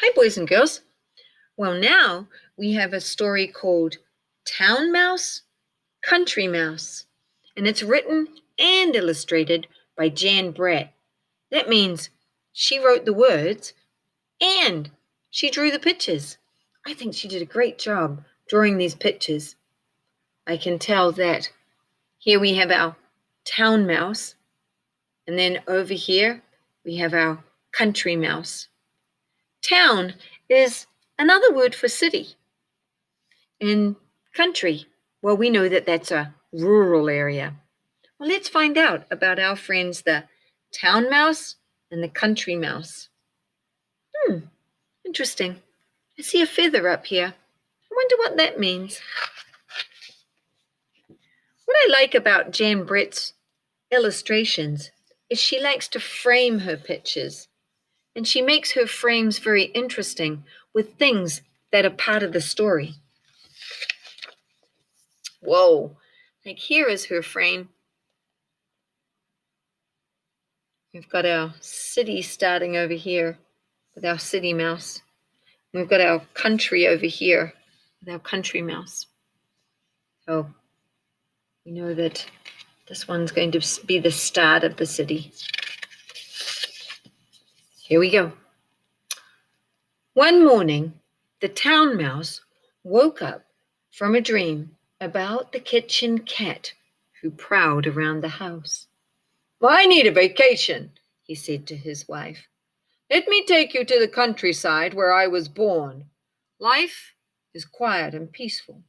Hi, boys and girls. Well, now we have a story called Town Mouse, Country Mouse, and it's written and illustrated by Jan Brett. That means she wrote the words and she drew the pictures. I think she did a great job drawing these pictures. I can tell that here we have our town mouse, and then over here we have our country mouse. Town is another word for city. In country, well, we know that that's a rural area. Well, let's find out about our friends, the town mouse and the country mouse. Interesting. I see a feather up here. I wonder what that means. What I like about Jan Brett's illustrations is she likes to frame her pictures, and she makes her frames very interesting with things that are part of the story. Whoa, like here is her frame. We've got our city starting over here with our city mouse. We've got our country over here with our country mouse. So we know that this one's going to be the start of the city. Here we go. One morning, the town mouse woke up from a dream about the kitchen cat who prowled around the house. I need a vacation, he said to his wife. Let me take you to the countryside where I was born. Life is quiet and peaceful.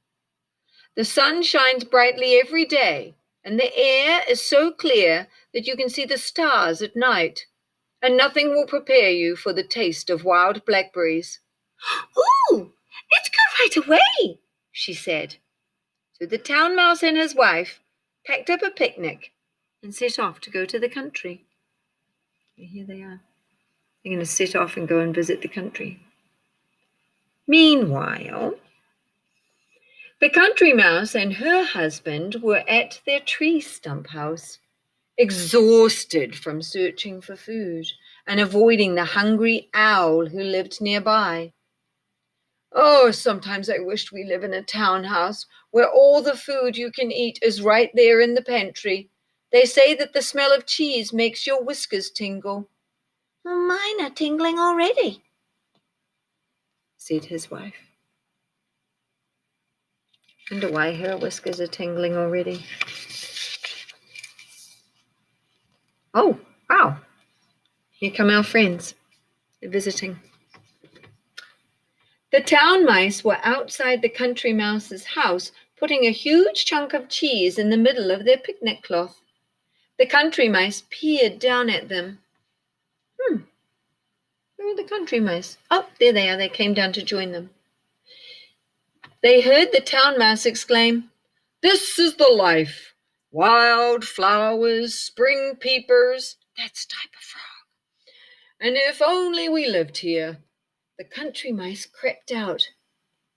The sun shines brightly every day, and the air is so clear that you can see the stars at night, and nothing will prepare you for the taste of wild blackberries. Ooh, let's go right away, she said. So the town mouse and his wife packed up a picnic and set off to go to the country. Here they are. They're going to set off and go and visit the country. Meanwhile, the country mouse and her husband were at their tree stump house, exhausted from searching for food and avoiding the hungry owl who lived nearby. Oh, sometimes I wished we lived in a townhouse where all the food you can eat is right there in the pantry. They say that the smell of cheese makes your whiskers tingle. Well, mine are tingling already, said his wife. Wonder why her whiskers are tingling already. Oh, wow. Here come our friends. They're visiting. The town mice were outside the country mouse's house, putting a huge chunk of cheese in the middle of their picnic cloth. The country mice peered down at them. Where are the country mice? Oh, there they are. They came down to join them. They heard the town mouse exclaim, "This is the life! Wild flowers, spring peepers." That's the type of frog. And if only we lived here. The country mice crept out.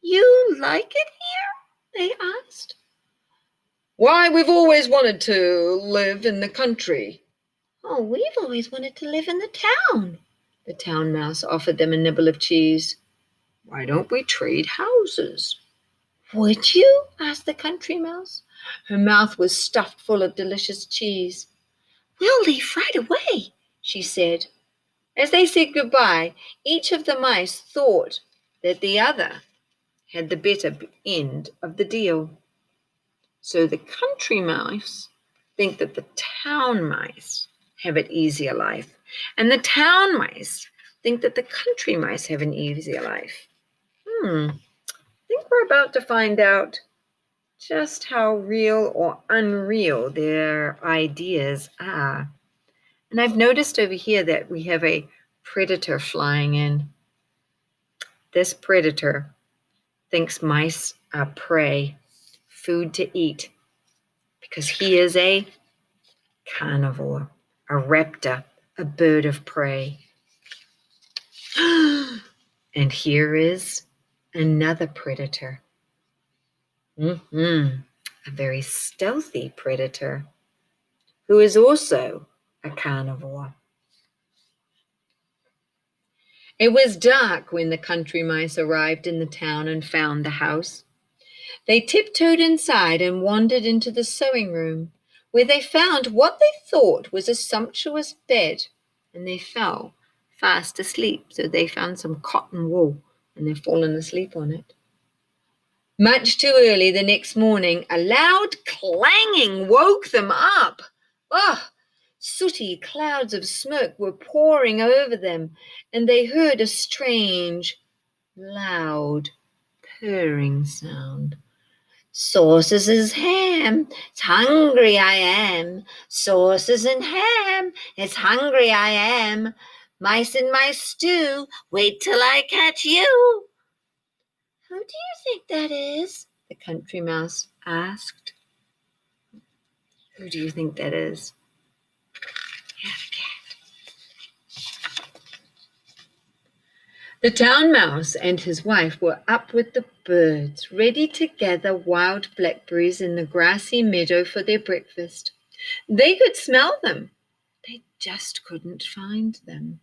You like it here? They asked. Why, we've always wanted to live in the country. Oh, we've always wanted to live in the town. The town mouse offered them a nibble of cheese. Why don't we trade houses? Would you? Asked the country mouse. Her mouth was stuffed full of delicious cheese. We'll leave right away, she said. As they said goodbye, each of the mice thought that the other had the better end of the deal. So the country mice think that the town mice have an easier life, and the town mice think that the country mice have an easier life. I think we're about to find out just how real or unreal their ideas are. And I've noticed over here that we have a predator flying in. This predator thinks mice are prey, food to eat, because he is a carnivore, a raptor, a bird of prey. And here is another predator. A very stealthy predator who is also a carnivore. It was dark when the country mice arrived in the town and found the house. They tiptoed inside and wandered into the sewing room, where they found what they thought was a sumptuous bed, and they fell fast asleep. So they found some cotton wool, and they've fallen asleep on it. Much too early the next morning, a loud clanging woke them up. Ah! Sooty clouds of smoke were pouring over them, and they heard a strange, loud, purring sound. Sauces and ham, it's hungry I am. Sauces and ham, it's hungry I am. Mice in my stew, wait till I catch you. Who do you think that is? The country mouse asked. Who do you think that is? Yeah, the cat. The town mouse and his wife were up with the birds, ready to gather wild blackberries in the grassy meadow for their breakfast. They could smell them. They just couldn't find them.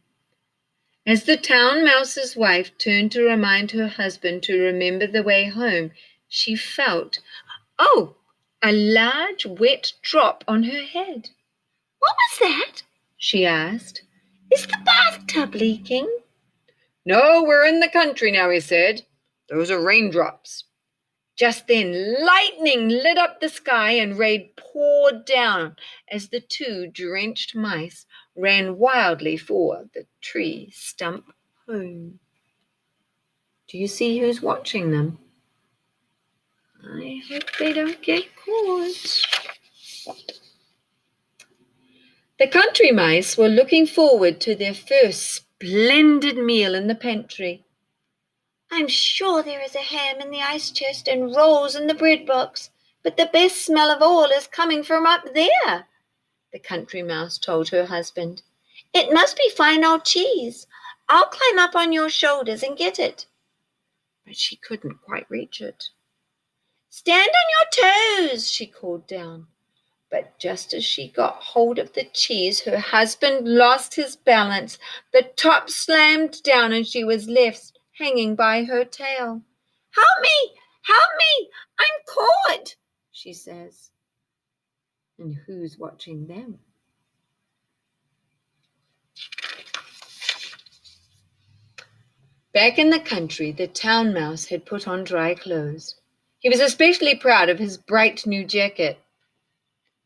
As the town mouse's wife turned to remind her husband to remember the way home, she felt, oh, a large wet drop on her head. What was that? She asked. Is the bathtub leaking? No, we're in the country now, he said. Those are raindrops. Just then, lightning lit up the sky and rain poured down as the two drenched mice ran wildly for the tree stump home. Do you see who's watching them? I hope they don't get caught. The country mice were looking forward to their first splendid meal in the pantry. I'm sure there is a ham in the ice chest and rolls in the bread box, but the best smell of all is coming from up there, the country mouse told her husband. It must be fine old cheese. I'll climb up on your shoulders and get it. But she couldn't quite reach it. Stand on your toes, she called down. But just as she got hold of the cheese, her husband lost his balance. The top slammed down and she was left hanging by her tail. Help me! Help me! I'm caught, she says. And who's watching them? Back in the country, the town mouse had put on dry clothes. He was especially proud of his bright new jacket.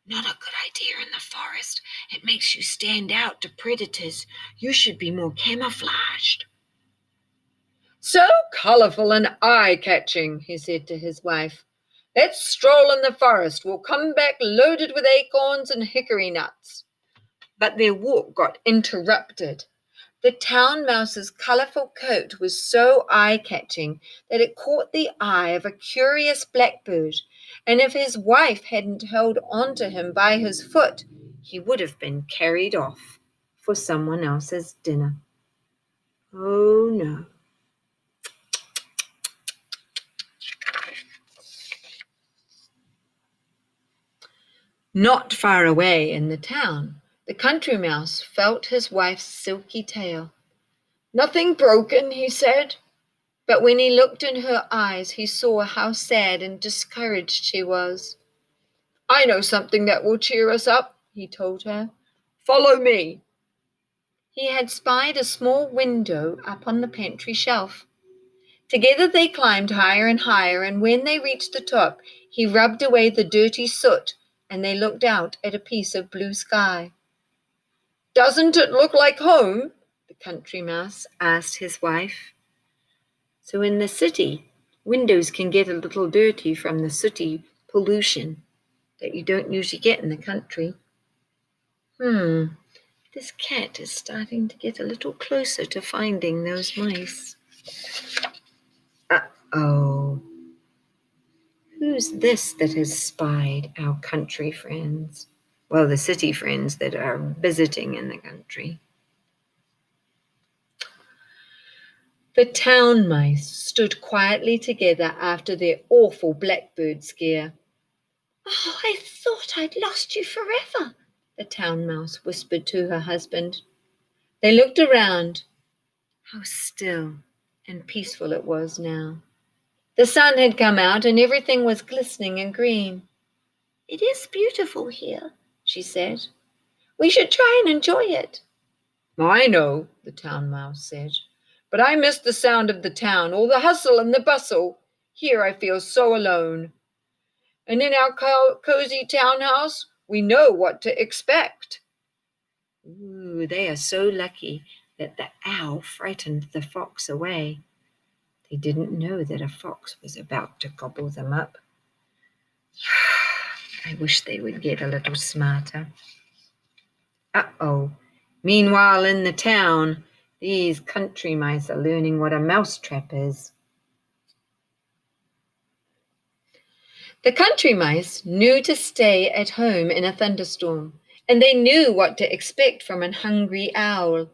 Not a good idea in the forest. It makes you stand out to predators. You should be more camouflaged. So colorful and eye-catching, he said to his wife. Let's stroll in the forest. We'll come back loaded with acorns and hickory nuts. But their walk got interrupted. The town mouse's colorful coat was so eye-catching that it caught the eye of a curious blackbird, and if his wife hadn't held on to him by his foot, he would have been carried off for someone else's dinner. Oh no. Not far away in the town, the country mouse felt his wife's silky tail. Nothing broken, he said. But when he looked in her eyes, he saw how sad and discouraged she was. I know something that will cheer us up, he told her. Follow me. He had spied a small window up on the pantry shelf. Together they climbed higher and higher, and when they reached the top, he rubbed away the dirty soot, and they looked out at a piece of blue sky. Doesn't it look like home? The country mouse asked his wife. So in the city, windows can get a little dirty from the sooty pollution that you don't usually get in the country. This cat is starting to get a little closer to finding those mice. Uh-oh. Who's this that has spied our country friends? Well, the city friends that are visiting in the country. The town mice stood quietly together after their awful blackbird scare. Oh, I thought I'd lost you forever, the town mouse whispered to her husband. They looked around. How still and peaceful it was now. The sun had come out and everything was glistening and green. "It is beautiful here," she said. "We should try and enjoy it." "I know," the town mouse said, "but I miss the sound of the town, all the hustle and the bustle. Here I feel so alone. And in our cozy townhouse, we know what to expect." Ooh, they are so lucky that the owl frightened the fox away. They didn't know that a fox was about to gobble them up. I wish they would get a little smarter. Uh-oh. Meanwhile, in the town, these country mice are learning what a mousetrap is. The country mice knew to stay at home in a thunderstorm, and they knew what to expect from a hungry owl.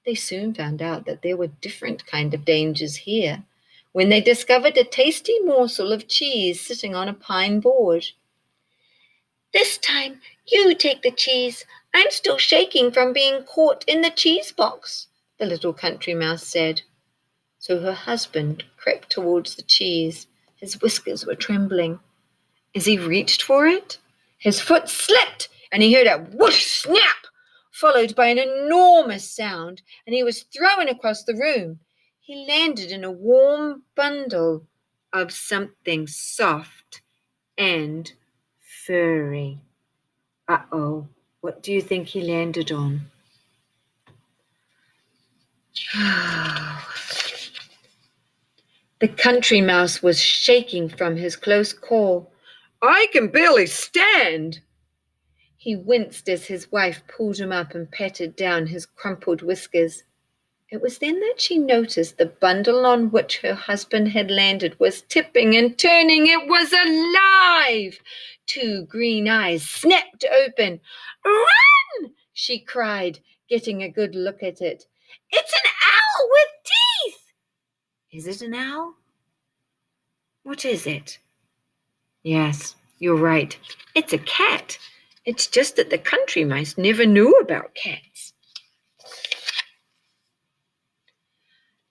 They soon found out that there were different kind of dangers here when they discovered a tasty morsel of cheese sitting on a pine board. "This time you take the cheese. I'm still shaking from being caught in the cheese box," the little country mouse said. So her husband crept towards the cheese. His whiskers were trembling. As he reached for it, his foot slipped and he heard a whoosh snap, followed by an enormous sound, and he was thrown across the room. He landed in a warm bundle of something soft and furry. Uh-oh, what do you think he landed on? The country mouse was shaking from his close call. "I can barely stand." He winced as his wife pulled him up and patted down his crumpled whiskers. It was then that she noticed the bundle on which her husband had landed was tipping and turning. It was alive! 2 green eyes snapped open. "Run!" she cried, getting a good look at it. "It's an owl with teeth!" Is it an owl? What is it? Yes, you're right. It's a cat. It's just that the country mice never knew about cats.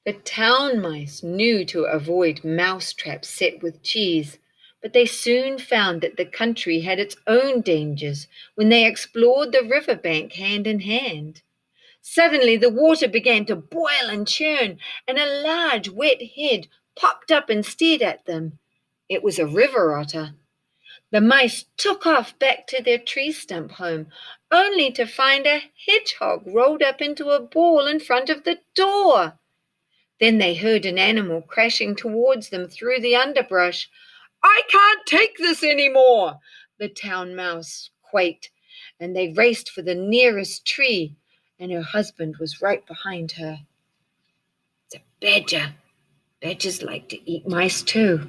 The town mice knew to avoid mouse traps set with cheese, but they soon found that the country had its own dangers when they explored the river bank hand in hand. Suddenly the water began to boil and churn, and a large wet head popped up and stared at them. It was a river otter. The mice took off back to their tree stump home, only to find a hedgehog rolled up into a ball in front of the door. Then they heard an animal crashing towards them through the underbrush. "I can't take this anymore," the town mouse quaked, and they raced for the nearest tree, and her husband was right behind her. It's a badger. Badgers like to eat mice too.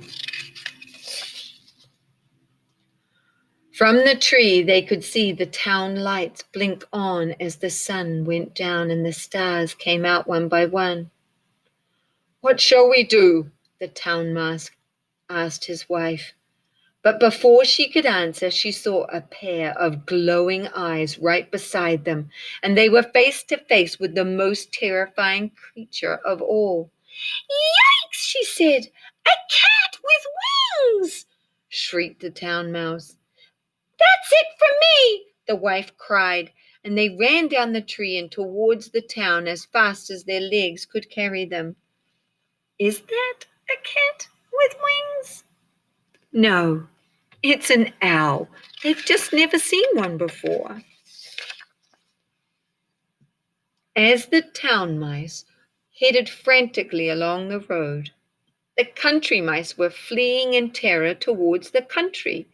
From the tree, they could see the town lights blink on as the sun went down and the stars came out one by one. "What shall we do?" the town mouse asked his wife. But before she could answer, she saw a pair of glowing eyes right beside them, and they were face to face with the most terrifying creature of all. "Yikes!" she said. "A cat with wings!" shrieked the town mouse. "That's it for me!" the wife cried, and they ran down the tree and towards the town as fast as their legs could carry them. Is that a cat with wings? No, it's an owl. They've just never seen one before. As the town mice headed frantically along the road, the country mice were fleeing in terror towards the country.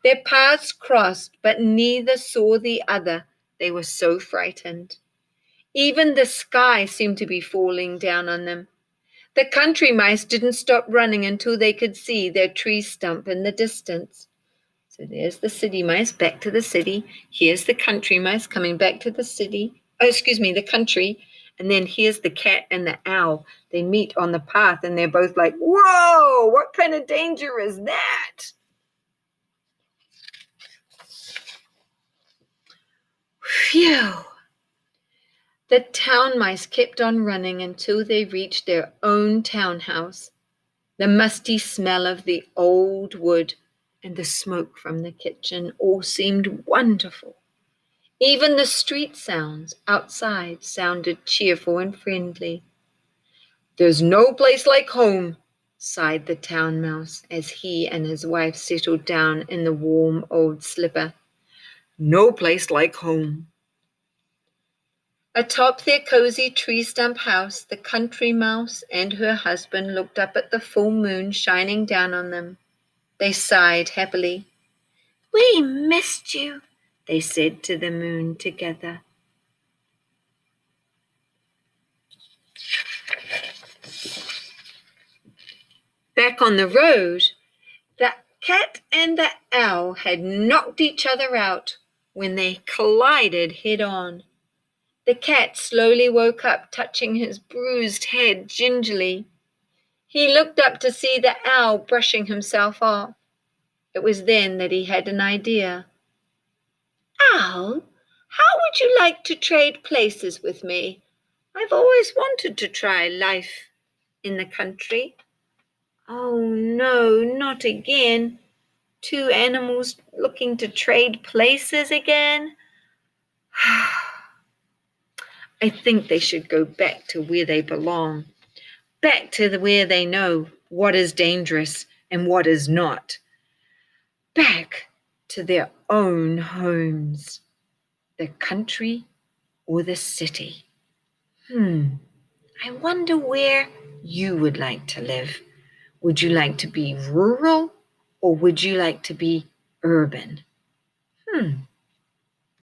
Their paths crossed, but neither saw the other. They were so frightened. Even the sky seemed to be falling down on them. The country mice didn't stop running until they could see their tree stump in the distance. So there's the city mice back to the city. Here's the country mice coming back to the city. Oh, excuse me, the country. And then here's the cat and the owl. They meet on the path and they're both like, "Whoa, what kind of danger is that?" Phew. The town mice kept on running until they reached their own townhouse. The musty smell of the old wood and the smoke from the kitchen all seemed wonderful. Even the street sounds outside sounded cheerful and friendly. "There's no place like home," sighed the town mouse as he and his wife settled down in the warm old slipper. "No place like home." Atop their cozy tree stump house, the country mouse and her husband looked up at the full moon shining down on them. They sighed happily. "We missed you," they said to the moon together. Back on the road, the cat and the owl had knocked each other out when they collided head on. The cat slowly woke up, touching his bruised head gingerly. He looked up to see the owl brushing himself off. It was then that he had an idea. "Owl, how would you like to trade places with me? I've always wanted to try life in the country." "Oh no, not again. Two animals looking to trade places again? I think they should go back to where they belong, back to where they know what is dangerous and what is not, back to their own homes, the country or the city. I wonder where you would like to live. Would you like to be rural or would you like to be urban?